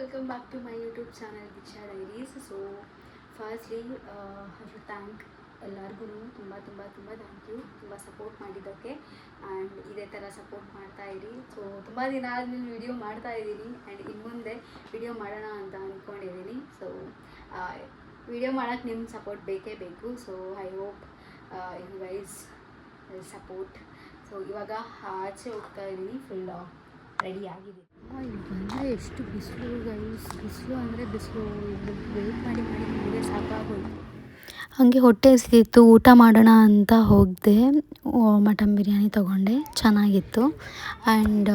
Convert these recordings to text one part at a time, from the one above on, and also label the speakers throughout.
Speaker 1: welcome back to my YouTube channel Diksha Diaries. So firstly I should thank ಎಲ್ಲರಿಗೂ ತುಂಬ thank you ತುಂಬ support ಮಾಡಿದ್ದಕ್ಕೆ. And ಇದೇ ಥರ ಸಪೋರ್ಟ್ ಮಾಡ್ತಾ ಇರಿ. ಸೊ ತುಂಬ ದಿನ ಆದಮೇಲೆ ವಿಡಿಯೋ ಮಾಡ್ತಾ ಇದ್ದೀನಿ ಆ್ಯಂಡ್ ಇನ್ನು ಮುಂದೆ ವಿಡಿಯೋ ಮಾಡೋಣ ಅಂತ ಅಂದ್ಕೊಂಡಿದ್ದೀನಿ. ಸೊ ವಿಡಿಯೋ ಮಾಡೋಕ್ಕೆ ನಿಮ್ಮ ಸಪೋರ್ಟ್ ಬೇಕೇ ಬೇಕು. So I hope you guys support. So ಇವಾಗ ಆಚೆ ಹೋಗ್ತಾ ಇದ್ದೀನಿ, ಫುಲ್ ರೆಡಿ ಆಗಿದೆ. ಇಲ್ಲಿ ಬಂದರೆ ಎಷ್ಟು ಬಿಸಿಲು ಗೈಸ್, ಬಿಸಿಲು ಅಂದರೆ ಬಿಸಿಲು. ವೆಯ್ಟ್ ಮಾಡಿ ನನಗೆ ಸಾಕಾಗೋಯ್ತು. ಹಾಗೆ ಹೊಟ್ಟೆ ಹಸಿದಿತ್ತು, ಊಟ ಮಾಡೋಣ ಅಂತ ಹೋಗಿದೆ. ಮಟನ್ ಬಿರಿಯಾನಿ ತೊಗೊಂಡೆ, ಚೆನ್ನಾಗಿತ್ತು. ಆ್ಯಂಡ್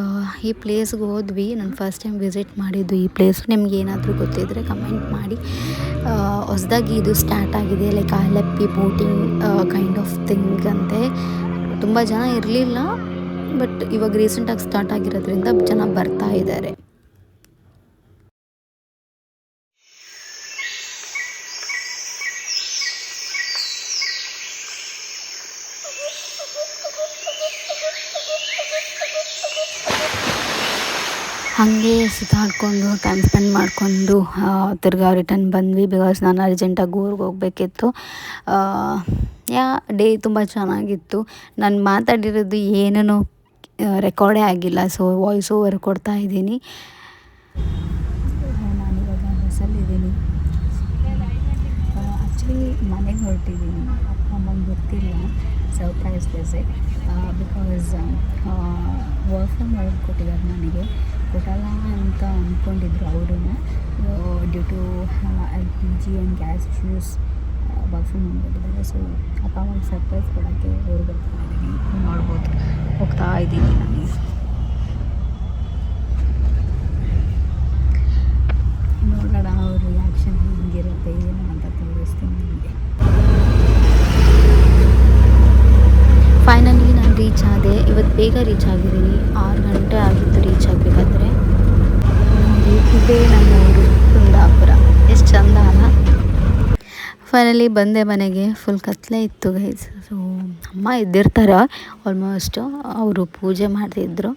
Speaker 1: ಈ ಪ್ಲೇಸ್ಗೆ ಹೋದ್ವಿ. ನಾನು ಫಸ್ಟ್ ಟೈಮ್ ವಿಸಿಟ್ ಮಾಡಿದ್ದು ಈ ಪ್ಲೇಸ್. ನಿಮ್ಗೆ ಏನಾದರೂ ಗೊತ್ತಿದ್ದರೆ ಕಮೆಂಟ್ ಮಾಡಿ. ಹೊಸದಾಗಿ ಇದು ಸ್ಟಾರ್ಟ್ ಆಗಿದೆ, like Alleppey boating kind of thing ಅಂತೆ. ತುಂಬ ಜನ ಇರಲಿಲ್ಲ, ಬಟ್ ಇವಾಗ ರೀಸೆಂಟಾಗಿ ಸ್ಟಾರ್ಟ್ ಆಗಿರೋದ್ರಿಂದ ಜನ ಬರ್ತಾ ಇದ್ದಾರೆ. ಹಾಗೆ ಸುತ್ತಾಡಿಕೊಂಡು ಟೈಮ್ ಸ್ಪೆಂಡ್ ಮಾಡಿಕೊಂಡು ತಿರ್ಗಾ ರಿಟರ್ನ್ ಬಂದ್ವಿ. ಬಿಕಾಸ್ ನಾನು ಅರ್ಜೆಂಟಾಗಿ ಊರಿಗೆ ಹೋಗಬೇಕಿತ್ತು. ಡೇ ತುಂಬ ಚೆನ್ನಾಗಿತ್ತು. ನಾನು ಮಾತಾಡಿರೋದು ಏನೇನೋ ರೆಕಾರ್ಡೇ ಆಗಿಲ್ಲ, ಸೊ ವಾಯ್ಸ್ ಓವರ್ ಕೊಡ್ತಾ ಇದ್ದೀನಿ. ನಾನಿವಾಗ ಬಸ್ಸಲ್ಲಿದ್ದೀನಿ. ಆ್ಯಕ್ಚುಲಿ ಮನೆಗೆ ಹೊರಟಿದ್ದೀನಿ. ಅಪ್ಪ ಅಮ್ಮಂಗೆ ಗೊತ್ತಿಲ್ಲ, surprise visit. Because work from home ಕೊಟ್ಟಿದ್ದಾರೆ ನನಗೆ. ಕೊಟ್ಟಲ್ಲ ಅಂತ ಅಂದ್ಕೊಂಡಿದ್ರು ಅವರು. Due to LPG and gas issues work from home ಕೊಟ್ಟಿದ್ದಾರೆ. ಸೊ ಅಪ್ಪ ಅಮ್ಮಗೆ ಸರ್ಪ್ರೈಸ್ ಕೊಡೋಕ್ಕೆ ಊರಿಗೆ ಬರ್ತಾ ಇದ್ದೀನಿ. ನೋಡ್ಬೋದು, ಹೋಗ್ತಾ ಇದ್ದೀನಿ ನಾನು. ನೋಡೋಣ ಅವ್ರ ರಿಯಾಕ್ಷನ್ ಹೆಂಗಿರುತ್ತೆ ಏನು ಅಂತ ತೋರಿಸ್ತೀನಿ ನಿಮಗೆ. ಫೈನಲಿ ನಾನು ರೀಚ್ ಆದೆ. ಇವತ್ತು ಬೇಗ ರೀಚ್ ಆಗಿದ್ದೀನಿ. 6 ಗಂಟೆ ಆಗಿತ್ತು ರೀಚ್ ಆಗಬೇಕಾದ್ರೆ. ಇದೇ ನಮ್ಮ ಊರು ಕುಂದಾಪುರ. ಎಷ್ಟು ಚಂದ ಅಲ್ಲ. ಫೈನಲಿ ಬಂದೆ ಮನೆಗೆ. ಫುಲ್ ಕತ್ಲೆ ಇತ್ತು ಗೈಸ್. ಸೊ ಅಮ್ಮ ಇದ್ದಿರ್ತಾರೆ ಆಲ್ಮೋಸ್ಟ್. ಅವರು ಪೂಜೆ ಮಾಡ್ತಿದ್ರು.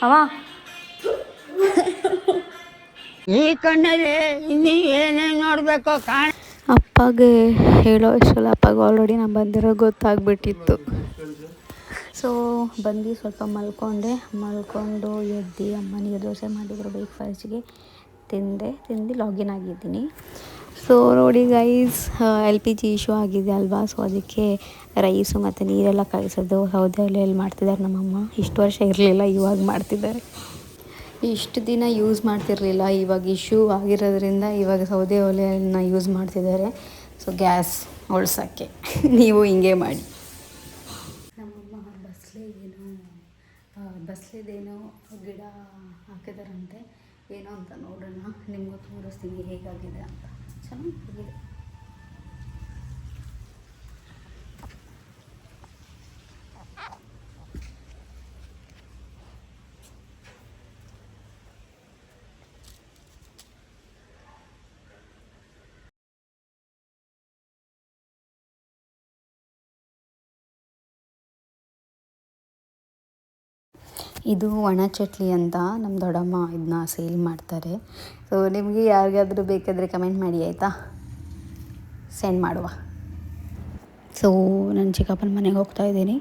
Speaker 1: ಅವ
Speaker 2: ಈ ಕಣ್ಣಲ್ಲಿ ಇನ್ನೀ ಏನೇನು ನೋಡಬೇಕು ಕಾಣ.
Speaker 1: ಅಪ್ಪಗೆ ಹೇಳೋ ಇಷ್ಟಲ್ಲ, ಅಪ್ಪಗೆ ಆಲ್ರೆಡಿ ನಾನು ಬಂದಿರೋ ಗೊತ್ತಾಗ್ಬಿಟ್ಟಿತ್ತು. ಸೊ ಬಂದು ಸ್ವಲ್ಪ ಮಲ್ಕೊಂಡು ಎದ್ದು ಅಮ್ಮನಿಗೆ ದೋಸೆ ಮಾಡಿದ್ರು ಬ್ರೇಕ್ಫಾಸ್ಟ್ಗೆ. ತಿಂದು ಲಾಗಿನ್ ಆಗಿದ್ದೀನಿ. ಸೊ ನೋಡಿ ಗೈಸ್, LPG ಇಶ್ಯೂ ಆಗಿದೆ ಅಲ್ವಾ. ಸೊ ಅದಕ್ಕೆ ರೈಸು ಮತ್ತು ನೀರೆಲ್ಲ ಕಾಯಿಸೋದು ಸೌದೆ ಒಲೆಯಲ್ಲಿ ಮಾಡ್ತಿದ್ದಾರೆ ನಮ್ಮಮ್ಮ. ಇಷ್ಟು ವರ್ಷ ಇರಲಿಲ್ಲ, ಇವಾಗ ಮಾಡ್ತಿದ್ದಾರೆ. ಇಷ್ಟು ದಿನ ಯೂಸ್ ಮಾಡ್ತಿರಲಿಲ್ಲ, ಇವಾಗ ಇಶ್ಯೂ ಆಗಿರೋದ್ರಿಂದ ಇವಾಗ ಸೌದೆ ಒಲೆಯನ್ನು ಯೂಸ್ ಮಾಡ್ತಿದ್ದಾರೆ. ಸೊ ಗ್ಯಾಸ್ ಉಳ್ಸೋಕ್ಕೆ ನೀವು ಹಿಂಗೆ ಮಾಡಿ. ನಮ್ಮಮ್ಮ ಬಸ್ಲೇದೇನೋ ಗಿಡ ಹಾಕಿದಾರಂತೆ. ಏನೋ ಅಂತ ನೋಡೋಣ, ನಿಮಗೂ ತೋರಿಸ್ತೀನಿ ಹೇಗಾಗಿದೆ ಅಂತ. ಚೆನ್ನಾಗಿದೆ. ಇದು ಒಣ ಚಟ್ಲಿ ಅಂತ ನಮ್ಮ ದೊಡ್ಡಮ್ಮ ಇದನ್ನ ಸೇಲ್ ಮಾಡ್ತಾರೆ. ಸೊ ನಿಮಗೆ ಯಾರಿಗಾದರೂ ಬೇಕಾದರೆ ಕಮೆಂಟ್ ಮಾಡಿ ಆಯಿತಾ, ಸೆಂಡ್ ಮಾಡುವ. ಸೊ ನನ್ನ ಚಿಕ್ಕಪ್ಪನ ಮನೆಗೆ ಹೋಗ್ತಾ ಇದ್ದೀನಿ.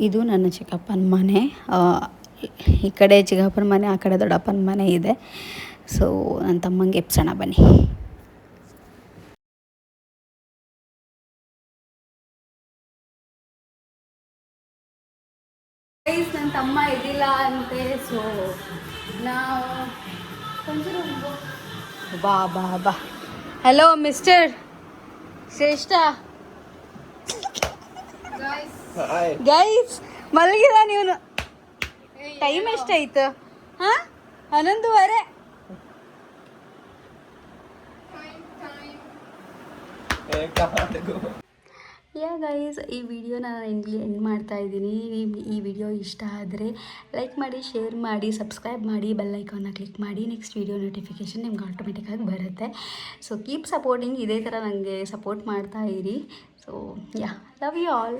Speaker 1: ಇದು ನನ್ನ ಚಿಕ್ಕಪ್ಪನ ಮನೆ. ಈ ಕಡೆ ಚಿಕ್ಕಪ್ಪನ ಮನೆ, ಆ ಕಡೆ ದೊಡ್ಡಪ್ಪನ ಮನೆ ಇದೆ. ಸೊ ನನ್ನ ತಮ್ಮಂಗೆ ಎಪ್ಸೋಣ ಬನ್ನಿ. ನನ್ನ ತಮ್ಮ ಇದ್ದಿಲ್ಲ ಅಂತೆ. ಸೊ ನಾವು ಬಾ ಹಲೋ ಮಿಸ್ಟರ್ ಶ್ರೇಷ್ಠ. ಗೈಸ್ ಮಲಗಿದ ನೀವು. ಟೈಮ್ ಎಷ್ಟಾಯ್ತು? 11:30. ಯಾ ಗೈಸ್, ಈ ವಿಡಿಯೋನ ನಾನು ಎಂಡ್ ಮಾಡ್ತಾ ಇದ್ದೀನಿ. ಈ ವಿಡಿಯೋ ಇಷ್ಟ ಆದರೆ ಲೈಕ್ ಮಾಡಿ, ಶೇರ್ ಮಾಡಿ, ಸಬ್ಸ್ಕ್ರೈಬ್ ಮಾಡಿ, ಬೆಲ್ ಐಕಾನ್ನ ಕ್ಲಿಕ್ ಮಾಡಿ. ನೆಕ್ಸ್ಟ್ ವಿಡಿಯೋ ನೋಟಿಫಿಕೇಷನ್ ನಿಮ್ಗೆ ಆಟೋಮೆಟಿಕ್ಕಾಗಿ ಬರುತ್ತೆ. ಸೊ ಕೀಪ್ ಸಪೋರ್ಟಿಂಗ್, ಇದೇ ಥರ ನನಗೆ ಸಪೋರ್ಟ್ ಮಾಡ್ತಾ ಇರಿ. So yeah, love you all.